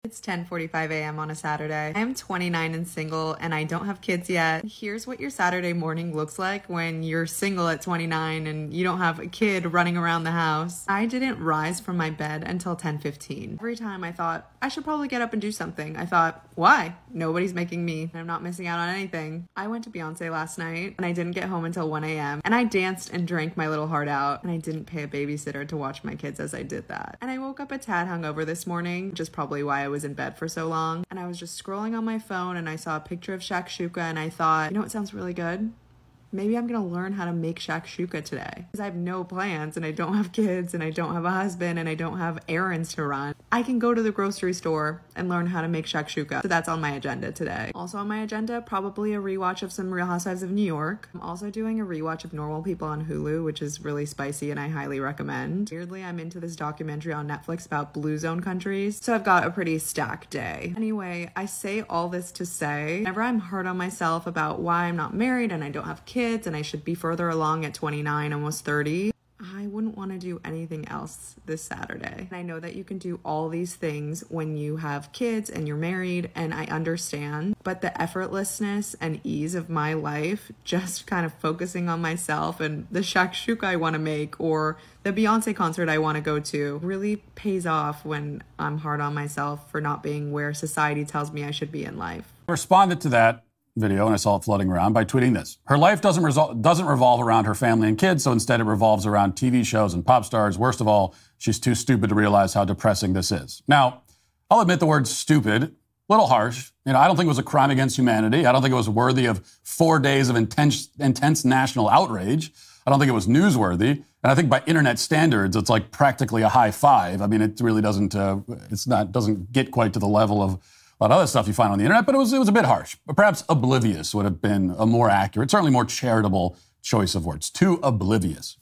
It's 10:45 a.m. on a Saturday. I am 29 and single, and I don't have kids yet. Here's what your Saturday morning looks like when you're single at 29 and you don't have a kid running around the house. I didn't rise from my bed until 10:15. Every time I thought, I should probably get up and do something. I thought, why? Nobody's making me. I'm not missing out on anything. I went to Beyonce last night, and I didn't get home until 1 a.m. And I danced and drank my little heart out, and I didn't pay a babysitter to watch my kids as I did that. And I woke up a tad hungover this morning, which is probably why I was in bed for so long. And I was just scrolling on my phone and I saw a picture of shakshuka and I thought, you know what sounds really good? Maybe I'm gonna learn how to make shakshuka today. Because I have no plans and I don't have kids and I don't have a husband and I don't have errands to run. I can go to the grocery store and learn how to make shakshuka. So that's on my agenda today. Also on my agenda, probably a rewatch of some Real Housewives of New York. I'm also doing a rewatch of Normal People on Hulu, which is really spicy and I highly recommend. Weirdly, I'm into this documentary on Netflix about blue zone countries. So I've got a pretty stacked day. Anyway, I say all this to say, whenever I'm hard on myself about why I'm not married and I don't have kids and I should be further along at 29, almost 30, I wouldn't want to do anything else this Saturday. And I know that you can do all these things when you have kids and you're married, and I understand, but the effortlessness and ease of my life, just kind of focusing on myself and the shakshuka I want to make or the Beyonce concert I want to go to, really pays off when I'm hard on myself for not being where society tells me I should be in life. Responded to that video, and I saw it floating around, by tweeting this. Her life doesn't revolve around her family and kids, so instead it revolves around TV shows and pop stars. Worst of all, she's too stupid to realize how depressing this is. Now, I'll admit the word stupid, a little harsh. I don't think it was a crime against humanity. I don't think it was worthy of 4 days of intense national outrage. I don't think it was newsworthy. And I think by internet standards, it's like practically a high five. I mean, it really doesn't get quite to the level of a lot of other stuff you find on the internet, but it was a bit harsh. But perhaps oblivious would have been a more accurate, certainly more charitable choice of words. Too oblivious.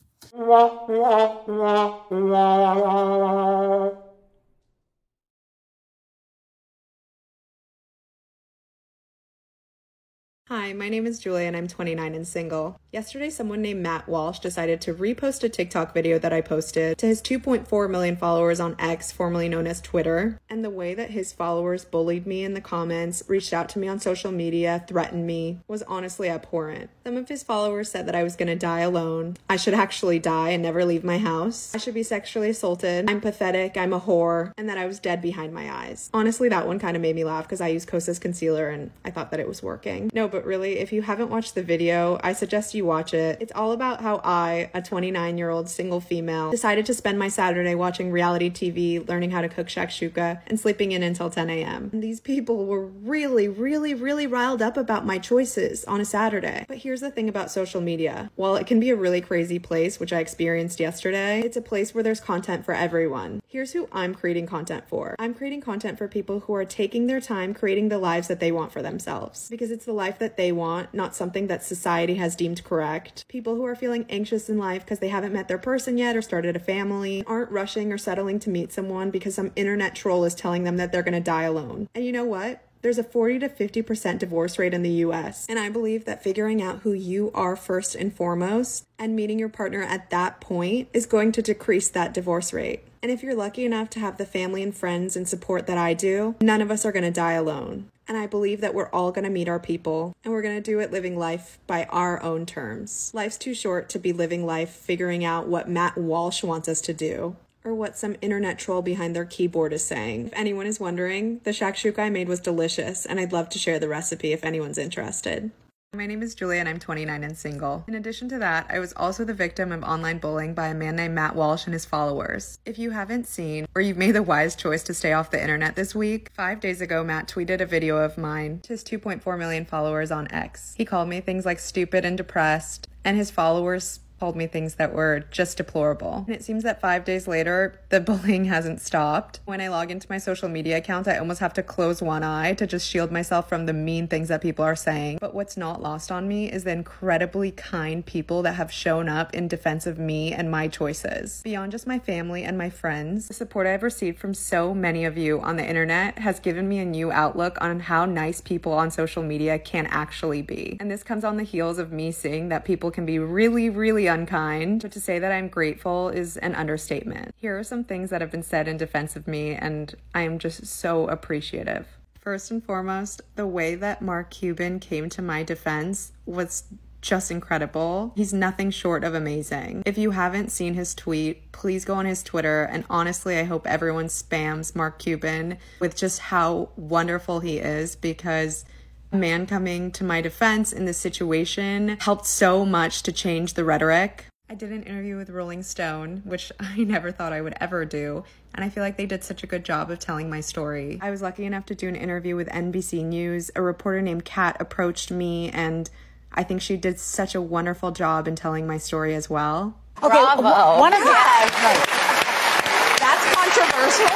Hi, my name is Julia and I'm 29 and single. Yesterday, someone named Matt Walsh decided to repost a TikTok video that I posted to his 2.4 million followers on X, formerly known as Twitter. And the way that his followers bullied me in the comments, reached out to me on social media, threatened me, was honestly abhorrent. Some of his followers said that I was gonna die alone. I should actually die and never leave my house. I should be sexually assaulted. I'm pathetic, I'm a whore, and that I was dead behind my eyes. Honestly, that one kind of made me laugh because I use Kosas concealer and I thought that it was working. No, but really, if you haven't watched the video, I suggest you watch it. It's all about how I, a 29-year-old single female, decided to spend my Saturday watching reality TV, learning how to cook shakshuka, and sleeping in until 10 a.m. And these people were really riled up about my choices on a Saturday. But here's the thing about social media. While it can be a really crazy place, which I experienced yesterday, it's a place where there's content for everyone. Here's who I'm creating content for. I'm creating content for people who are taking their time creating the lives that they want for themselves. Because it's the life that they want, not something that society has deemed correct. People who are feeling anxious in life because they haven't met their person yet or started a family, aren't rushing or settling to meet someone because some internet troll is telling them that they're gonna die alone. And you know what? There's a 40 to 50% divorce rate in the US. And I believe that figuring out who you are first and foremost and meeting your partner at that point is going to decrease that divorce rate. And if you're lucky enough to have the family and friends and support that I do, none of us are gonna die alone. And I believe that we're all gonna meet our people and we're gonna do it living life by our own terms. Life's too short to be living life figuring out what Matt Walsh wants us to do, or what some internet troll behind their keyboard is saying. If anyone is wondering, the shakshuka I made was delicious, and I'd love to share the recipe if anyone's interested. My name is Julia and I'm 29 and single. In addition to that, I was also the victim of online bullying by a man named Matt Walsh and his followers. If you haven't seen, or you've made the wise choice to stay off the internet this week, 5 days ago Matt tweeted a video of mine to his 2.4 million followers on X. He called me things like stupid and depressed, and his followers told me things that were just deplorable. And it seems that 5 days later, the bullying hasn't stopped. When I log into my social media account, I almost have to close one eye to just shield myself from the mean things that people are saying. But what's not lost on me is the incredibly kind people that have shown up in defense of me and my choices. Beyond just my family and my friends, the support I've received from so many of you on the internet has given me a new outlook on how nice people on social media can actually be. And this comes on the heels of me seeing that people can be really deeply unkind, but to say that I'm grateful is an understatement. Here are some things that have been said in defense of me, and I am just so appreciative. First and foremost, the way that Mark Cuban came to my defense was just incredible. He's nothing short of amazing. If you haven't seen his tweet, please go on his Twitter, and honestly, I hope everyone spams Mark Cuban with just how wonderful he is, because a man coming to my defense in this situation helped so much to change the rhetoric. I did an interview with Rolling Stone, which I never thought I would ever do, and I feel like they did such a good job of telling my story. I was lucky enough to do an interview with NBC News. A reporter named Kat approached me, and I think she did such a wonderful job in telling my story as well. Okay, Bravo. one of That's controversial.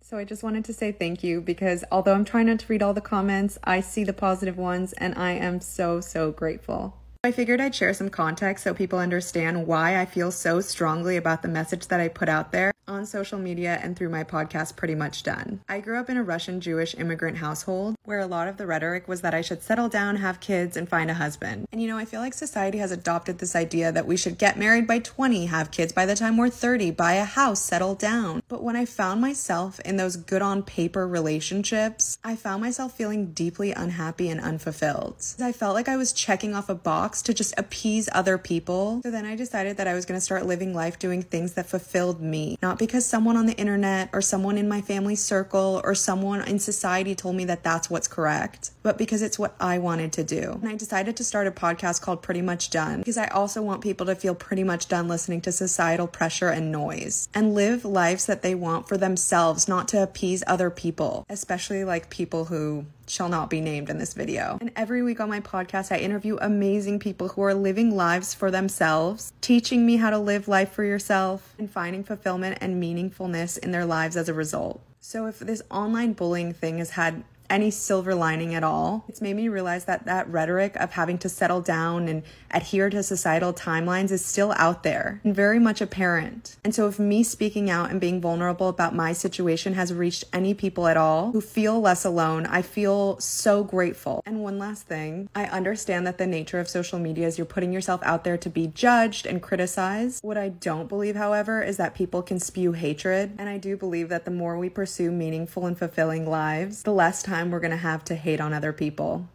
So I just wanted to say thank you, because although I'm trying not to read all the comments, I see the positive ones, and I am so, so grateful. I figured I'd share some context so people understand why I feel so strongly about the message that I put out there on social media and through my podcast, Pretty Much Done. I grew up in a Russian Jewish immigrant household where a lot of the rhetoric was that I should settle down, have kids, and find a husband. And I feel like society has adopted this idea that we should get married by 20, have kids by the time we're 30, buy a house, settle down. But when I found myself in those good on paper relationships, I found myself feeling deeply unhappy and unfulfilled. I felt like I was checking off a box to just appease other people. So then I decided that I was going to start living life doing things that fulfilled me, not because someone on the internet or someone in my family circle or someone in society told me that that's what's correct, but because it's what I wanted to do. And I decided to start a podcast called Pretty Much Done because I also want people to feel pretty much done listening to societal pressure and noise and live lives that they want for themselves, not to appease other people, especially like people who shall not be named in this video. And every week on my podcast, I interview amazing people who are living lives for themselves, teaching me how to live life for yourself, and finding fulfillment and meaningfulness in their lives as a result. So if this online bullying thing has had any silver lining at all, it's made me realize that that rhetoric of having to settle down and adhere to societal timelines is still out there and very much apparent. And so if me speaking out and being vulnerable about my situation has reached any people at all who feel less alone, I feel so grateful. And one last thing, I understand that the nature of social media is you're putting yourself out there to be judged and criticized. What I don't believe, however, is that people can spew hatred. And I do believe that the more we pursue meaningful and fulfilling lives, the less time we're going to have to hate on other people.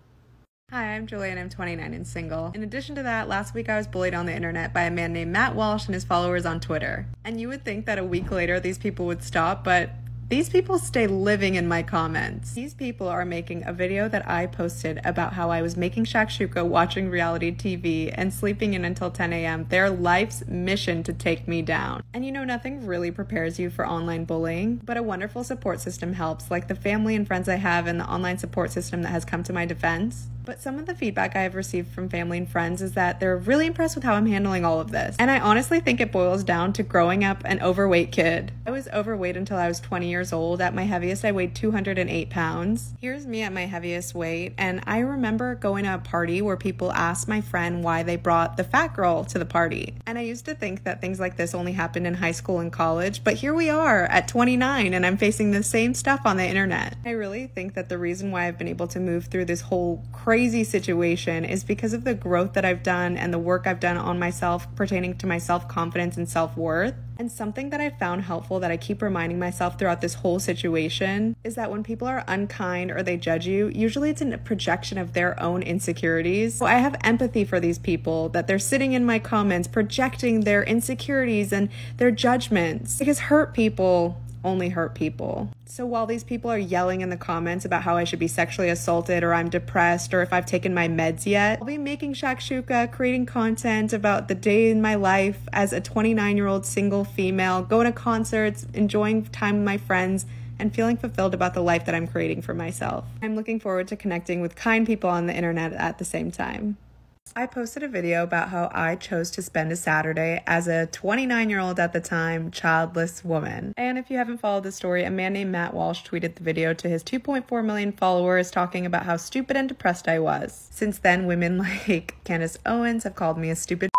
Hi, I'm Julia and I'm 29 and single. In addition to that, last week I was bullied on the internet by a man named Matt Walsh and his followers on Twitter. And you would think that a week later these people would stop, but these people stay living in my comments. These people are making a video that I posted about how I was making shakshuka, watching reality TV, and sleeping in until 10 a.m. Their life's mission to take me down. And nothing really prepares you for online bullying, but a wonderful support system helps, like the family and friends I have and the online support system that has come to my defense. But some of the feedback I have received from family and friends is that they're really impressed with how I'm handling all of this. And I honestly think it boils down to growing up an overweight kid. I was overweight until I was 20 years old. At my heaviest, I weighed 208 pounds. Here's me at my heaviest weight. And I remember going to a party where people asked my friend why they brought the fat girl to the party. And I used to think that things like this only happened in high school and college, but here we are at 29 and I'm facing the same stuff on the internet. I really think that the reason why I've been able to move through this whole crazy situation is because of the growth that I've done and the work I've done on myself pertaining to my self-confidence and self-worth. And something that I found helpful that I keep reminding myself throughout this whole situation is that when people are unkind or they judge you, usually it's a projection of their own insecurities. So I have empathy for these people that they're sitting in my comments projecting their insecurities and their judgments, because hurt people only hurt people. So while these people are yelling in the comments about how I should be sexually assaulted or I'm depressed or if I've taken my meds yet, I'll be making shakshuka, creating content about the day in my life as a 29-year-old single female, going to concerts, enjoying time with my friends, and feeling fulfilled about the life that I'm creating for myself. I'm looking forward to connecting with kind people on the internet at the same time. I posted a video about how I chose to spend a Saturday as a 29-year-old at the time childless woman. And if you haven't followed the story, a man named Matt Walsh tweeted the video to his 2.4 million followers talking about how stupid and depressed I was. Since then, women like Candace Owens have called me a stupid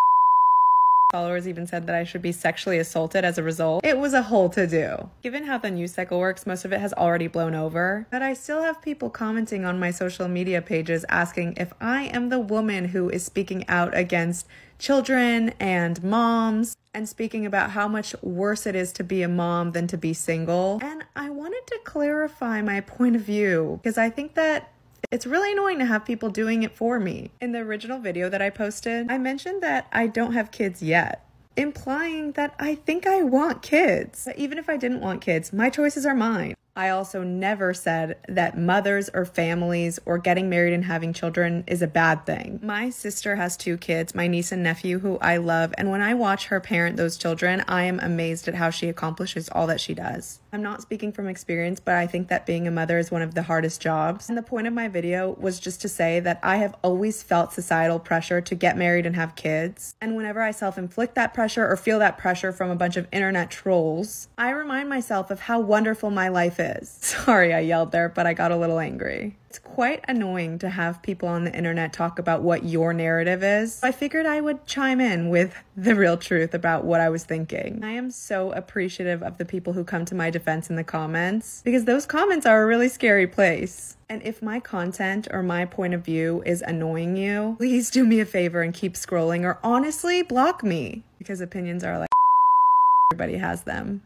Followers even said that I should be sexually assaulted as a result. It was a whole to-do. Given how the news cycle works, most of it has already blown over, but I still have people commenting on my social media pages asking if I am the woman who is speaking out against children and moms and speaking about how much worse it is to be a mom than to be single. And I wanted to clarify my point of view because I think that it's really annoying to have people doing it for me. In the original video that I posted, I mentioned that I don't have kids yet, implying that I think I want kids. But even if I didn't want kids, my choices are mine. I also never said that mothers or families or getting married and having children is a bad thing. My sister has 2 kids, my niece and nephew, who I love, and when I watch her parent those children, I am amazed at how she accomplishes all that she does. I'm not speaking from experience, but I think that being a mother is one of the hardest jobs. And the point of my video was just to say that I have always felt societal pressure to get married and have kids. And whenever I self-inflict that pressure or feel that pressure from a bunch of internet trolls, I remind myself of how wonderful my life is. Sorry, I yelled there, but I got a little angry. It's quite annoying to have people on the internet talk about what your narrative is. I figured I would chime in with the real truth about what I was thinking. I am so appreciative of the people who come to my defense in the comments because those comments are a really scary place. And if my content or my point of view is annoying you, please do me a favor and keep scrolling or honestly block me because opinions are like everybody has them.